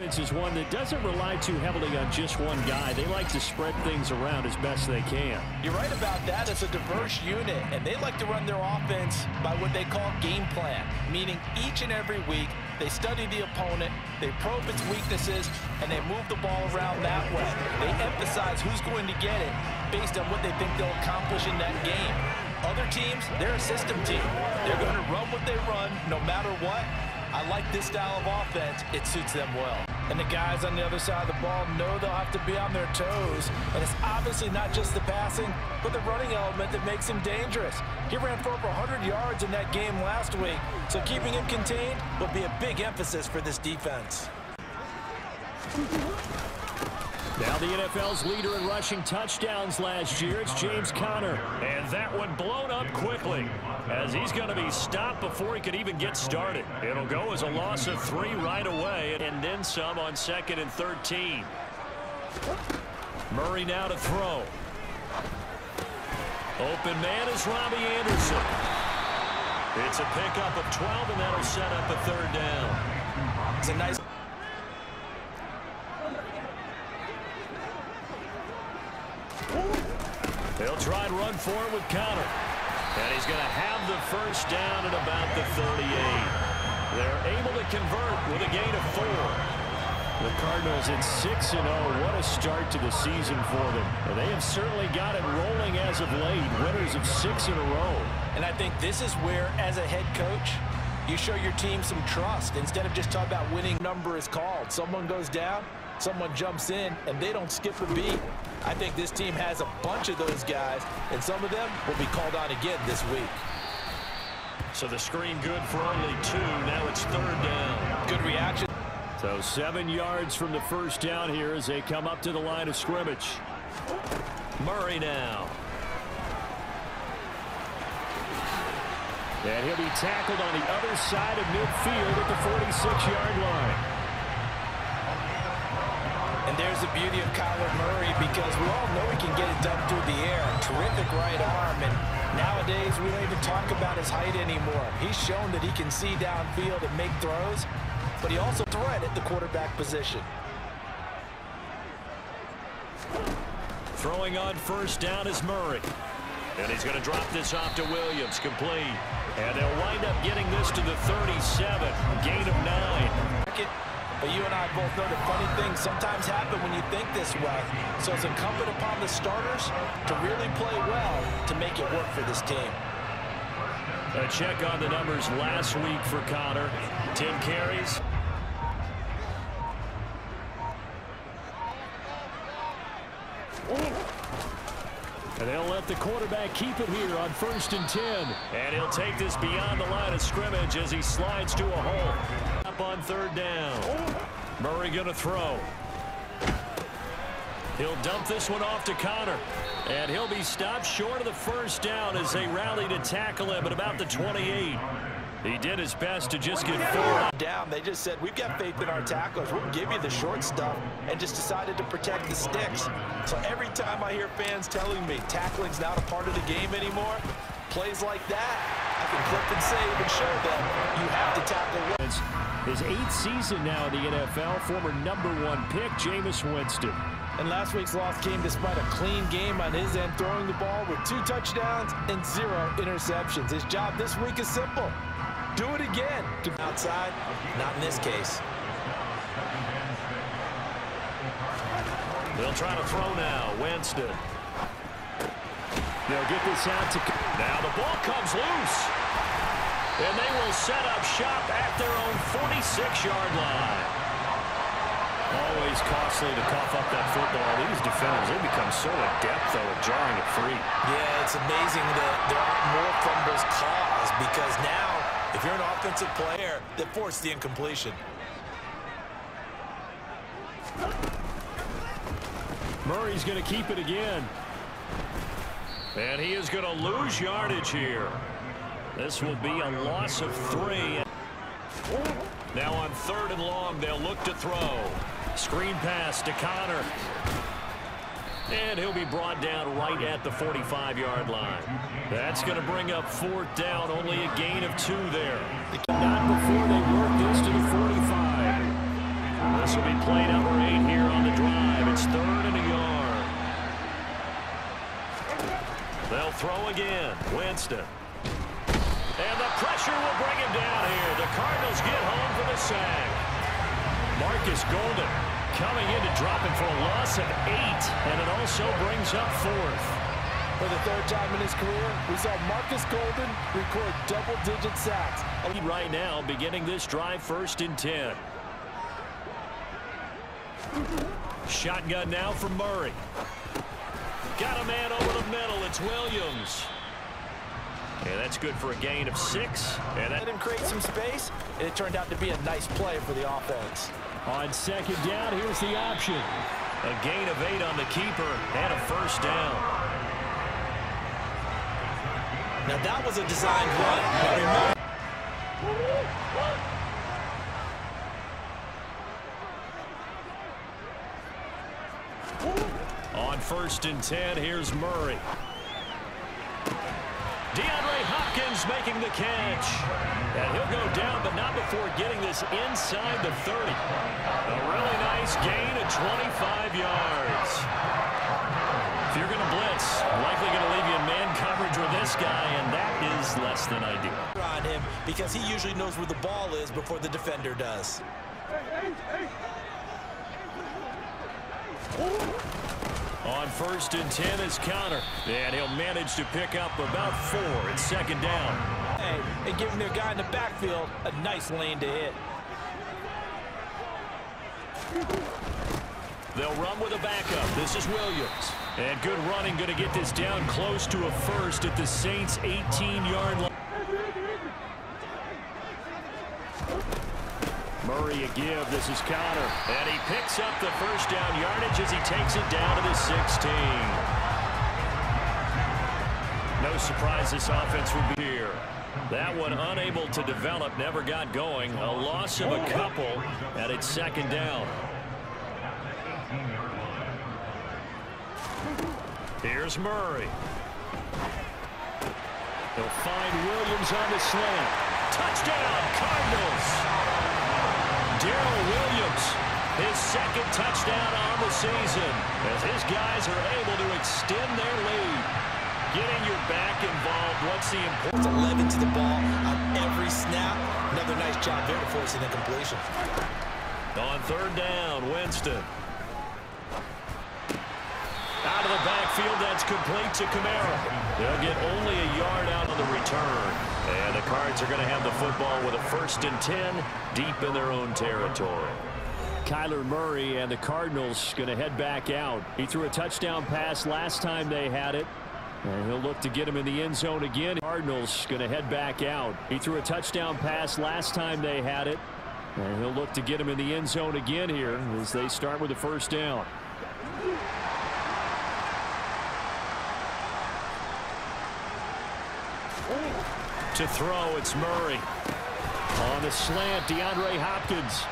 Is one that doesn't rely too heavily on just one guy. They like to spread things around as best they can. You're right about that. It's a diverse unit, and they like to run their offense by what they call game plan, meaning each and every week they study the opponent, they probe its weaknesses, and they move the ball around that way. They emphasize who's going to get it based on what they think they'll accomplish in that game. Other teams, they're a system team. They're going to run what they run no matter what. I like this style of offense. It suits them well. And the guys on the other side of the ball know they'll have to be on their toes. And it's obviously not just the passing, but the running element that makes him dangerous. He ran for over 100 yards in that game last week, so keeping him contained will be a big emphasis for this defense. Now the NFL's leader in rushing touchdowns last year, it's James Conner. And that one blown up quickly as he's going to be stopped before he could even get started. It'll go as a loss of 3 right away and then some on 2nd and 13. Murray now to throw. Open man is Robbie Anderson. It's a pickup of 12, and that'll set up a 3rd down. It's a nice... They'll try and run for it with Conner. And he's going to have the 1st down at about the 38. They're able to convert with a gain of 4. The Cardinals at 6-0. What a start to the season for them. And they have certainly got it rolling as of late. Winners of 6 in a row. And I think this is where, as a head coach, you show your team some trust. Instead of just talking about winning, number is called. Someone goes down, someone jumps in, and they don't skip a beat. I think this team has a bunch of those guys, and some of them will be called on again this week. So the screen good for only 2. Now it's 3rd down. Good reaction. So 7 yards from the 1st down here as they come up to the line of scrimmage. Murray now. And he'll be tackled on the other side of midfield at the 46-yard line. And there's the beauty of Kyler Murray, because we all know he can get it done through the air. Terrific right arm, and nowadays we don't even talk about his height anymore. He's shown that he can see downfield and make throws, but he also threat at the quarterback position. Throwing on 1st down is Murray. And he's going to drop this off to Williams, complete. And they'll wind up getting this to the 37, gain of 9. But you and I both know that funny things sometimes happen when you think this way. So it's incumbent upon the starters to really play well to make it work for this team. A check on the numbers last week for Conner. 10 carries. And they'll let the quarterback keep it here on 1st and 10. And he'll take this beyond the line of scrimmage as he slides to a hole. Up on 3rd down. Murray going to throw. He'll dump this one off to Conner. And he'll be stopped short of the 1st down as they rally to tackle him at about the 28. He did his best to just get 4 down. They just said, we've got faith in our tacklers. We'll give you the short stuff, and just decided to protect the sticks. So every time I hear fans telling me tackling's not a part of the game anymore, plays like that, I can clip and save and show them you have to tackle. His 8th season now in the NFL, former #1 pick, Jameis Winston. And last week's loss came despite a clean game on his end, throwing the ball with 2 touchdowns and 0 interceptions. His job this week is simple. Do it again. Outside, not in this case. They'll try to throw now. Winston. They'll get this out to... Now the ball comes loose. And they will set up shop at their own 46-yard line. Always costly to cough up that football. These defenders, they become so adept, though, at jarring it free. Yeah, it's amazing that there aren't more fumbles caused, because now, if you're an offensive player, they force the incompletion. Murray's going to keep it again. And he is going to lose yardage here. This will be a loss of 3. Now on 3rd and long, they'll look to throw. Screen pass to Conner. And he'll be brought down right at the 45-yard line. That's going to bring up 4th down, only a gain of 2 there. Not before they work this to the 45. This will be play number 8 here on the drive. It's 3rd and a yard. They'll throw again. Winston. And the pressure will bring him down here. The Cardinals get home for the sack. Marcus Golden coming in to drop it for a loss of 8, and it also brings up 4th. For the 3rd time in his career, we saw Marcus Golden record double-digit sacks. Right now, beginning this drive, 1st and 10. Shotgun now for Murray. Got a man over the middle. It's Williams. And that's good for a gain of 6. And that let him create some space, and it turned out to be a nice play for the offense. On 2nd down, here's the option. A gain of 8 on the keeper and a 1st down. Now that was a designed run. On 1st and 10, here's Murray. DeAndre Hopkins making the catch. And he'll go down, but not before getting this inside the 30. A really nice gain of 25 yards. If you're going to blitz, likely going to leave you in man coverage with this guy, and that is less than ideal. On him because he usually knows where the ball is before the defender does. On 1st and 10 is Conner. And he'll manage to pick up about 4. It's 2nd down. Hey, and giving their guy in the backfield a nice lane to hit. They'll run with a backup. This is Williams. And good running, going to get this down close to a 1st at the Saints' 18-yard line. Murray a give. This is Conner. And he picks up the 1st down yardage as he takes it down to the 16. No surprise this offense would be here. That one unable to develop, never got going. A loss of a couple, and it's 2nd down. Here's Murray. He'll find Williams on the slant. Touchdown, Cardinals! Darrell Williams, his 2nd touchdown on the season, as his guys are able to extend their lead. Getting your back involved, what's the importance? 11 to the ball on every snap. Another nice job there to force an incompletion. On 3rd down, Winston. Out of the backfield, that's complete to Kamara. They'll get only a yard out on the return. And the Cards are going to have the football with a 1st and 10 deep in their own territory. Kyler Murray and the Cardinals going to head back out. He threw a touchdown pass last time they had it. And he'll look to get him in the end zone again. Cardinals going to head back out. He threw a touchdown pass last time they had it. And he'll look to get him in the end zone again here as they start with the 1st down. To throw, it's Murray. On the slant, DeAndre Hopkins.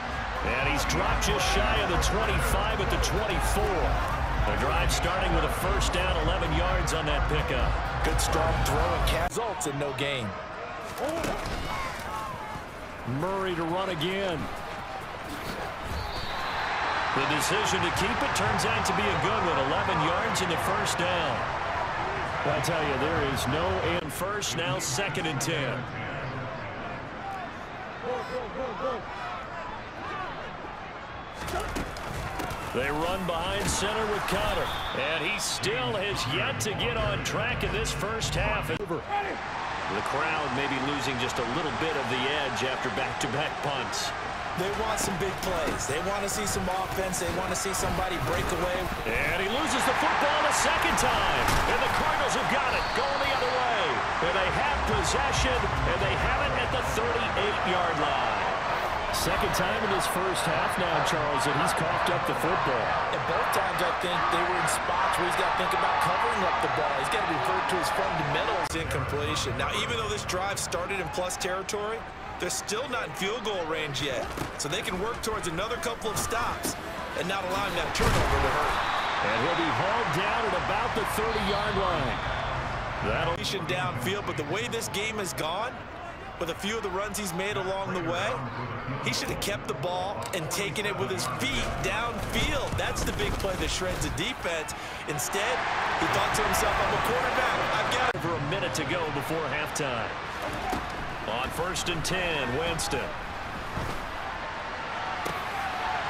And he's dropped just shy of the 25 at the 24. The drive starting with a 1st down, 11 yards on that pickup. Good strong throw and catch. Results in no gain. Murray to run again. The decision to keep it turns out to be a good one. 11 yards in the 1st down. I tell you, there is no in 1st, now 2nd and 10. They run behind center with Conner. And he still has yet to get on track in this 1st half. The crowd may be losing just a little bit of the edge after back-to-back punts. They want some big plays. They want to see some offense. They want to see somebody break away. And he loses the football a 2nd time. And the Cardinals have got it, going the other way. And they have possession, and they have it at the 38-yard line. 2nd time in this 1st half now, Charles, that he's coughed up the football. And both times I think they were in spots where he's got to think about covering up the ball. He's got to revert to his fundamentals in completion. Now, even though this drive started in plus territory, they're still not in field goal range yet. So they can work towards another couple of stops and not allowing that turnover to hurt. And he'll be hauled down at about the 30-yard line. That'll be downfield, but the way this game has gone, with a few of the runs he's made along the way. He should have kept the ball and taken it with his feet downfield. That's the big play that shreds the defense. Instead, he thought to himself, I'm a quarterback. I've got it. Over a minute to go before halftime. On 1st and 10, Winston.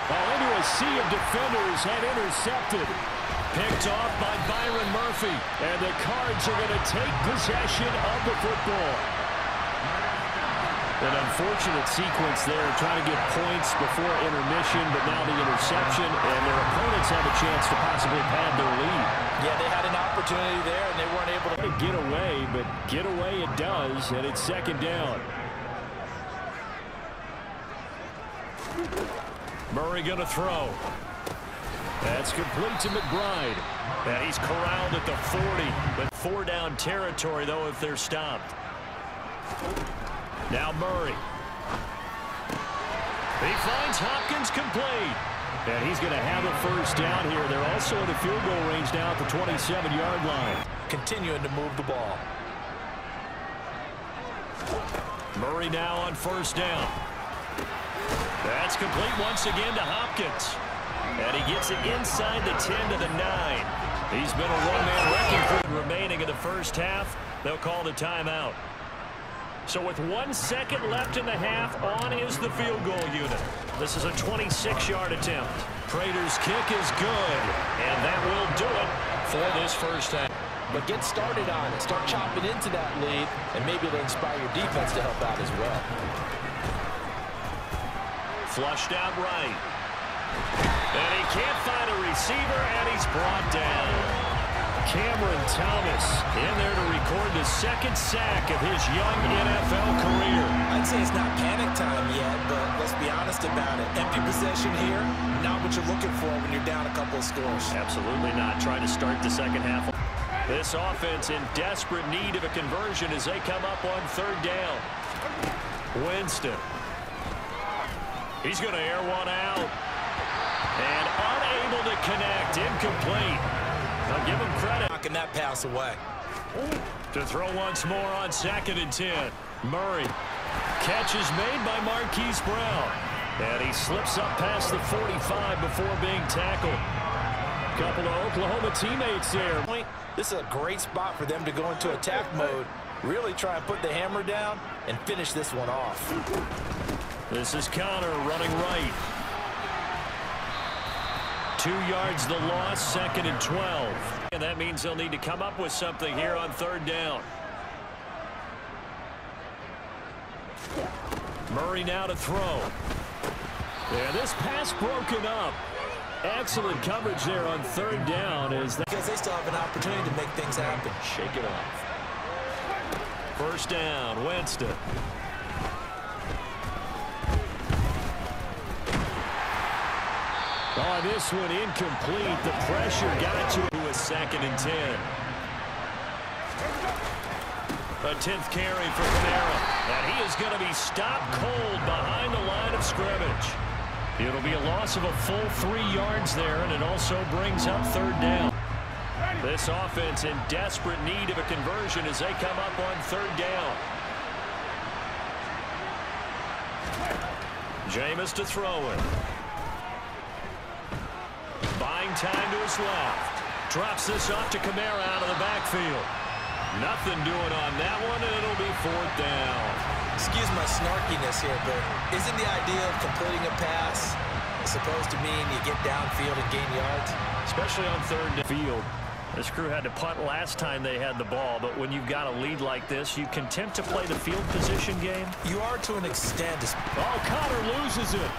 Into a sea of defenders and intercepted. Picked off by Byron Murphy. And the Cards are going to take possession of the football. An unfortunate sequence there, trying to get points before intermission, but now the interception, and their opponents have a chance to possibly pad their lead. Yeah, they had an opportunity there, and they weren't able to get away, but get away it does, and it's 2nd down. Murray going to throw. That's complete to McBride. And he's corralled at the 40, but 4-down territory, though, if they're stopped. Now Murray. He finds Hopkins complete. And he's going to have a 1st down here. They're also in the field goal range now at the 27-yard line. Continuing to move the ball. Murray now on 1st down. That's complete once again to Hopkins. And he gets it inside the 10 to the 9. He's been a one-man wrecking crew remaining in the 1st half. They'll call the timeout. So with 1 second left in the half, on is the field goal unit. This is a 26-yard attempt. Prater's kick is good, and that will do it for this 1st half. But get started on it. Start chopping into that lead, and maybe it'll inspire your defense to help out as well. Flushed out right. And he can't find a receiver, and he's brought down. Cameron Thomas in there to record the 2nd sack of his young NFL career. I'd say it's not panic time yet, but let's be honest about it. Empty possession here, not what you're looking for when you're down a couple of scores. Absolutely not. Trying to start the 2nd half. This offense in desperate need of a conversion as they come up on 3rd down. Winston. He's going to air one out. And unable to connect. Incomplete. I'll give him credit. Knocking that pass away. To throw once more on 2nd and 10. Murray. Catch is made by Marquise Brown. And he slips up past the 45 before being tackled. Couple of Oklahoma teammates there. This is a great spot for them to go into attack mode. Really try and put the hammer down and finish this one off. This is Connor running right. 2 yards the loss, 2nd and 12. And that means they'll need to come up with something here on 3rd down. Murray now to throw. Yeah, this pass broken up. Excellent coverage there on 3rd down. Because they still have an opportunity to make things happen. Shake it off. 1st down, Winston. Oh, this one incomplete. The pressure got to it. Was 2nd and 10. A 10th carry for Kamara. And he is going to be stopped cold behind the line of scrimmage. It'll be a loss of a full 3 yards there, and it also brings up 3rd down. This offense in desperate need of a conversion as they come up on 3rd down. Jameis to throw it. Buying time to his left. Drops this off to Kamara out of the backfield. Nothing doing on that one, and it'll be 4th down. Excuse my snarkiness here, but isn't the idea of completing a pass supposed to mean you get downfield and gain yards? Especially on 3rd down. Field. This crew had to punt last time they had the ball, but when you've got a lead like this, you can tempt to play the field position game. You are to an extent. Oh, Connor loses it.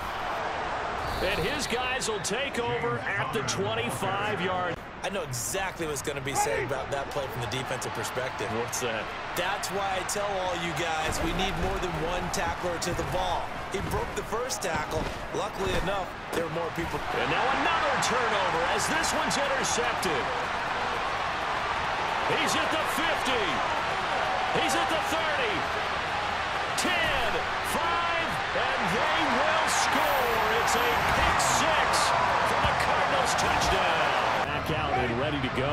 And his guys will take over at the 25-yard. I know exactly what's going to be said about that play from the defensive perspective. What's that? That's why I tell all you guys we need more than one tackler to the ball. He broke the first tackle. Luckily enough, there were more people. And now another turnover as this one's intercepted. He's at the 50. He's at the 30. 10, 5, and they will score. It's a pick 6 for the Cardinals touchdown. Back out and ready to go.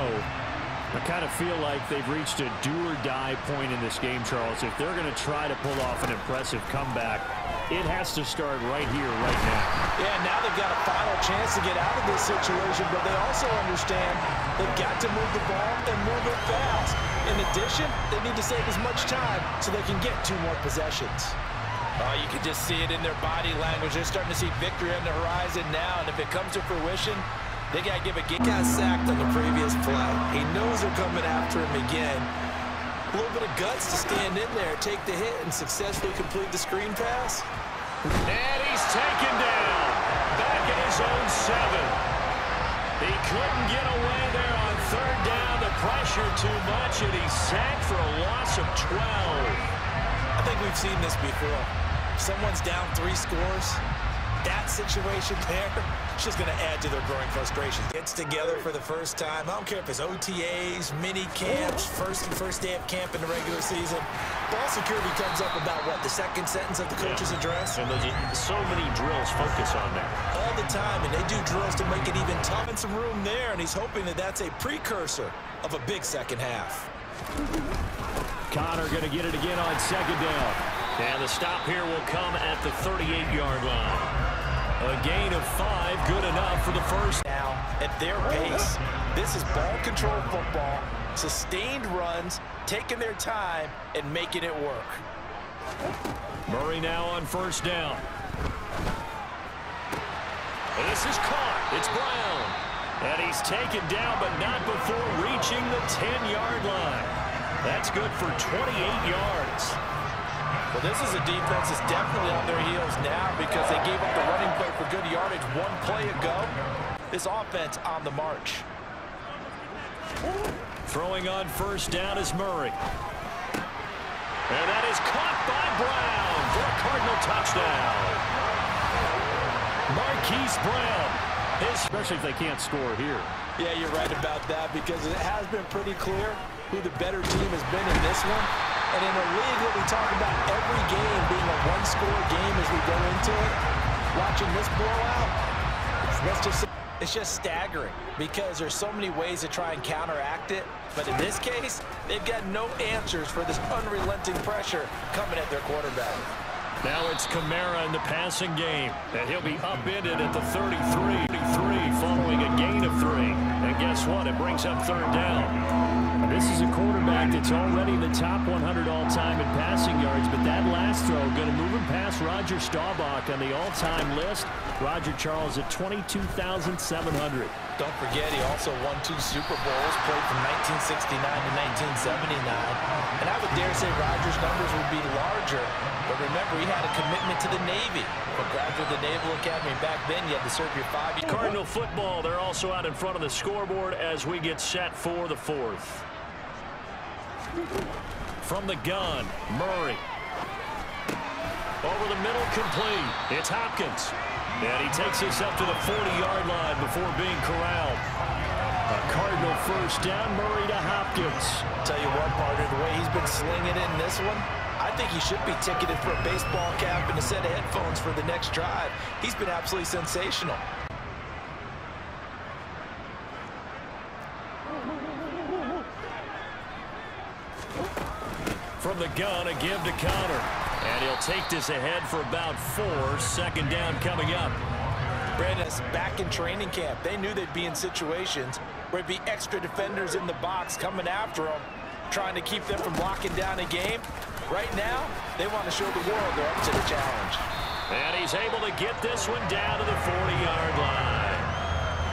I kind of feel like they've reached a do-or-die point in this game, Charles. If they're going to try to pull off an impressive comeback, it has to start right here, right now. Yeah, now they've got a final chance to get out of this situation, but they also understand they've got to move the ball and move it fast. In addition, they need to save as much time so they can get 2 more possessions. Oh, you can just see it in their body language. They're starting to see victory on the horizon now, and if it comes to fruition, they got to give a game. Got sacked on the previous play. He knows they're coming after him again. A little bit of guts to stand in there, take the hit, and successfully complete the screen pass. And he's taken down. Back at his own 7. He couldn't get away there on 3rd down. The pressure too much, and he's sacked for a loss of 12. I think we've seen this before. Someone's down 3 scores. That situation there, it's just going to add to their growing frustration. Gets together for the first time. I don't care if it's OTAs, mini camps, first day of camp in the regular season. Ball security comes up about, what, the 2nd sentence of the coach's address? And those, so many drills focus on that. All the time, and they do drills to make it even tough. And some room there, and he's hoping that that's a precursor of a big second half. Connor going to get it again on 2nd down. And the stop here will come at the 38-yard line. A gain of 5, good enough for the first. Now, at their pace, this is ball control football, sustained runs, taking their time, and making it work. Murray now on 1st down. And this is caught. It's Brown. And he's taken down, but not before reaching the 10-yard line. That's good for 28 yards. Well, this is a defense that's definitely on their heels now because they gave up the running play for good yardage 1 play ago. This offense on the march. Throwing on 1st down is Murray. And that is caught by Brown for a Cardinal touchdown. Marquise Brown. Especially if they can't score here. Yeah, you're right about that because it has been pretty clear who the better team has been in this one. And in a league that we talk about every game being a 1-score game as we go into it, watching this blowout, it's just staggering because there's so many ways to try and counteract it. But in this case, they've got no answers for this unrelenting pressure coming at their quarterback. Now it's Kamara in the passing game, and he'll be upended at the 33 following a gain of 3. And guess what? It brings up 3rd down. This is a quarterback that's already in the top 100 all-time in passing yards, but that last throw going to move him past Roger Staubach on the all-time list. Roger Charles at 22,700. Don't forget, he also won 2 Super Bowls, played from 1969 to 1979. And I would dare say Roger's numbers would be larger, but remember, he had a commitment to the Navy. For graduate of the Naval Academy back then, you had to serve your 5 years. Cardinal football, they're also out in front of the scoreboard as we get set for the 4th. From the gun, Murray. Over the middle, complete. It's Hopkins. And he takes us up to the 40-yard line before being corralled. A Cardinal 1st down, Murray to Hopkins. Tell you what, partner, the way he's been slinging it in this one, I think he should be ticketed for a baseball cap and a set of headphones for the next drive. He's been absolutely sensational. From the gun, a give to Connor. And he'll take this ahead for about 4. 2nd down coming up. Brandon's back in training camp. They knew they'd be in situations where there'd be extra defenders in the box coming after them, trying to keep them from locking down a game. Right now, they want to show the world they're up to the challenge. And he's able to get this one down to the 40-yard line.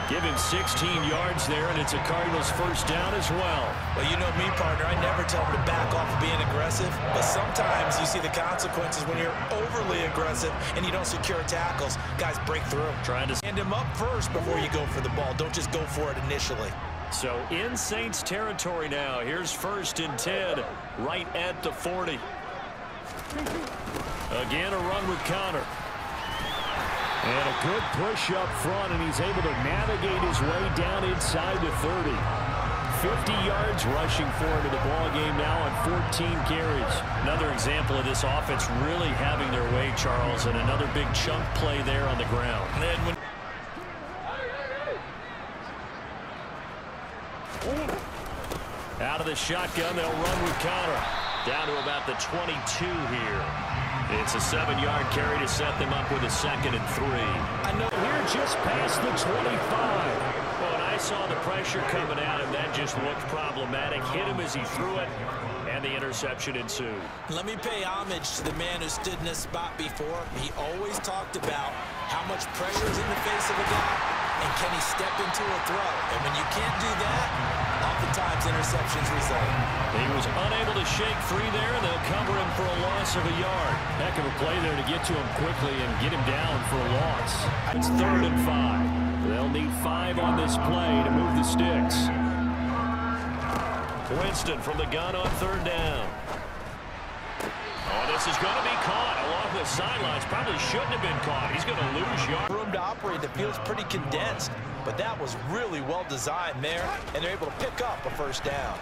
Give him 16 yards there, and it's a Cardinals 1st down as well. Well, you know me, partner. I never tell them to back off of being aggressive, but sometimes you see the consequences when you're overly aggressive and you don't secure tackles. Guys break through. Trying to stand him up first before you go for the ball. Don't just go for it initially. So in Saints territory now. Here's 1st and 10, right at the 40. Again, a run with Connor. And a good push up front, and he's able to navigate his way down inside the 30. 50 yards rushing for him in the ball game now on 14 carries. Another example of this offense really having their way, Charles, and another big chunk play there on the ground. And then when Out of the shotgun, they'll run with Conner. Down to about the 22 here. It's a 7-yard carry to set them up with a 2nd and 3. I know we're just past the 25. Well, and I saw the pressure coming at him. That just looked problematic. Hit him as he threw it, and the interception ensued. Let me pay homage to the man who stood in this spot before. He always talked about how much pressure is in the face of a guy, and can he step into a throw. And when you can't do that, oftentimes interceptions result. He was unable to shake free there, and they'll cover him for a loss of a yard. Heck of a play there to get to him quickly and get him down for a loss. It's 3rd and 5. They'll need 5 on this play to move the sticks. Winston from the gun on 3rd down. Oh, this is going to be caught along the sidelines. Probably shouldn't have been caught. He's going to lose yard. Room to operate. The field's pretty condensed, but that was really well designed there, and they're able to pick up a 1st down.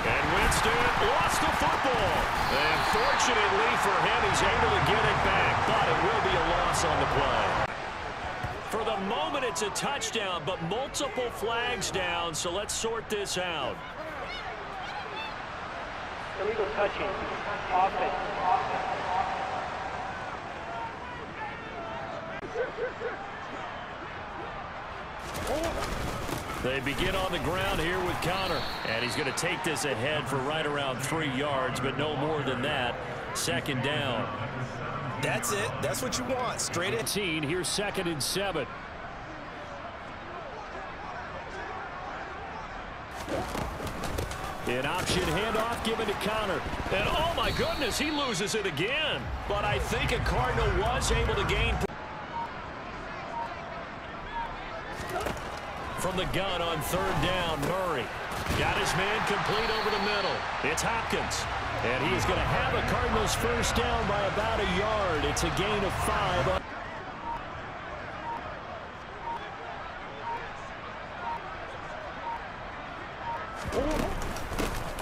And Winston lost the football. And fortunately for him, he's able to get it back, but it will be a loss on the play. For the moment, it's a touchdown, but multiple flags down, so let's sort this out. Illegal touching. Offense. They begin on the ground here with Conner. And he's going to take this ahead for right around 3 yards, but no more than that. 2nd down. That's it. That's what you want. Straight at 18. Here's 2nd and 7. An option handoff given to Conner. And oh my goodness, he loses it again. But I think a Cardinal was able to gain. From the gun on 3rd down, Murray. Got his man complete over the middle. It's Hopkins. And he's going to have a Cardinals 1st down by about a yard. It's a gain of 5.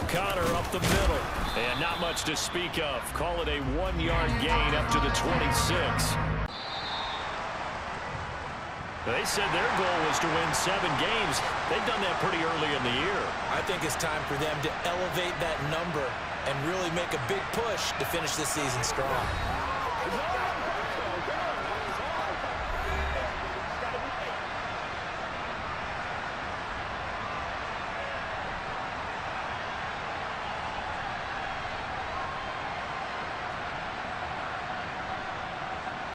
Conner up the middle. And not much to speak of. Call it a 1-yard gain up to the 26. They said their goal was to win 7 games. They've done that pretty early in the year. I think it's time for them to elevate that number and really make a big push to finish this season strong.